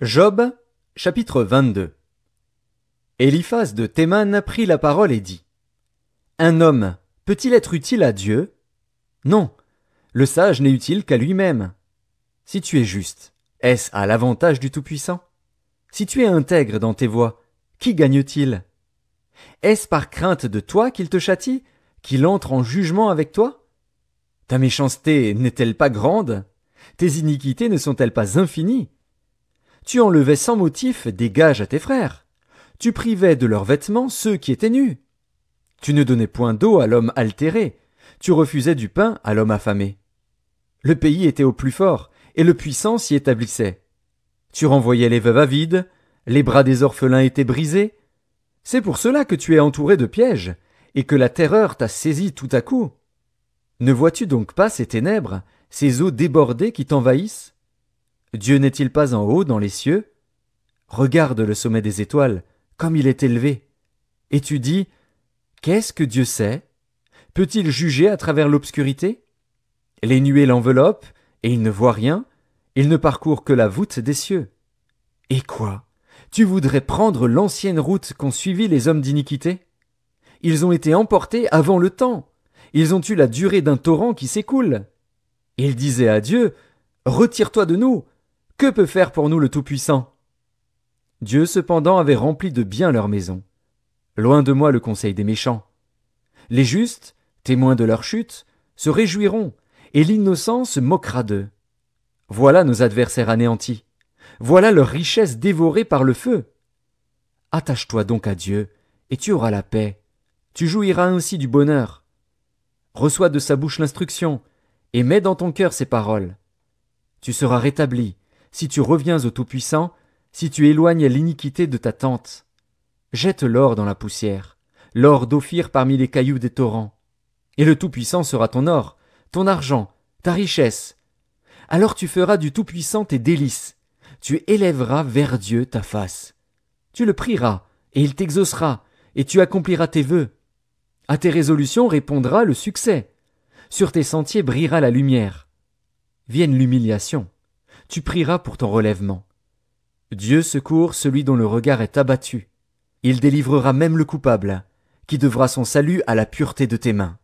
Job, chapitre 22. Eliphaz de Théman prit la parole et dit: Un homme peut-il être utile à Dieu? Non, le sage n'est utile qu'à lui-même. Si tu es juste, est-ce à l'avantage du Tout-Puissant? Si tu es intègre dans tes voies, qui gagne-t-il? Est-ce par crainte de toi qu'il te châtie, qu'il entre en jugement avec toi? Ta méchanceté n'est-elle pas grande? Tes iniquités ne sont-elles pas infinies? Tu enlevais sans motif des gages à tes frères. Tu privais de leurs vêtements ceux qui étaient nus. Tu ne donnais point d'eau à l'homme altéré. Tu refusais du pain à l'homme affamé. Le pays était au plus fort, et le puissant s'y établissait. Tu renvoyais les veuves avides, les bras des orphelins étaient brisés. C'est pour cela que tu es entouré de pièges, et que la terreur t'a saisi tout à coup. Ne vois-tu donc pas ces ténèbres, ces eaux débordées qui t'envahissent? Dieu n'est-il pas en haut dans les cieux? Regarde le sommet des étoiles, comme il est élevé. Et tu dis: Qu'est-ce que Dieu sait? Peut-il juger à travers l'obscurité? Les nuées l'enveloppent, et il ne voit rien, il ne parcourt que la voûte des cieux. Et quoi? Tu voudrais prendre l'ancienne route qu'ont suivie les hommes d'iniquité? Ils ont été emportés avant le temps. Ils ont eu la durée d'un torrent qui s'écoule. Ils disaient à Dieu: Retire-toi de nous. Que peut faire pour nous le Tout-Puissant? Dieu cependant avait rempli de bien leur maison. Loin de moi le conseil des méchants. Les justes, témoins de leur chute, se réjouiront, et l'innocent se moquera d'eux. Voilà nos adversaires anéantis. Voilà leur richesse dévorée par le feu. Attache-toi donc à Dieu, et tu auras la paix. Tu jouiras ainsi du bonheur. Reçois de sa bouche l'instruction, et mets dans ton cœur ses paroles. Tu seras rétabli, si tu reviens au Tout-Puissant, si tu éloignes l'iniquité de ta tente. Jette l'or dans la poussière, l'or d'Ophir parmi les cailloux des torrents. Et le Tout-Puissant sera ton or, ton argent, ta richesse. Alors tu feras du Tout-Puissant tes délices. Tu élèveras vers Dieu ta face. Tu le prieras, et il t'exaucera, et tu accompliras tes vœux. À tes résolutions répondra le succès. Sur tes sentiers brillera la lumière. Vienne l'humiliation. Tu prieras pour ton relèvement. Dieu secourt celui dont le regard est abattu. Il délivrera même le coupable, qui devra son salut à la pureté de tes mains.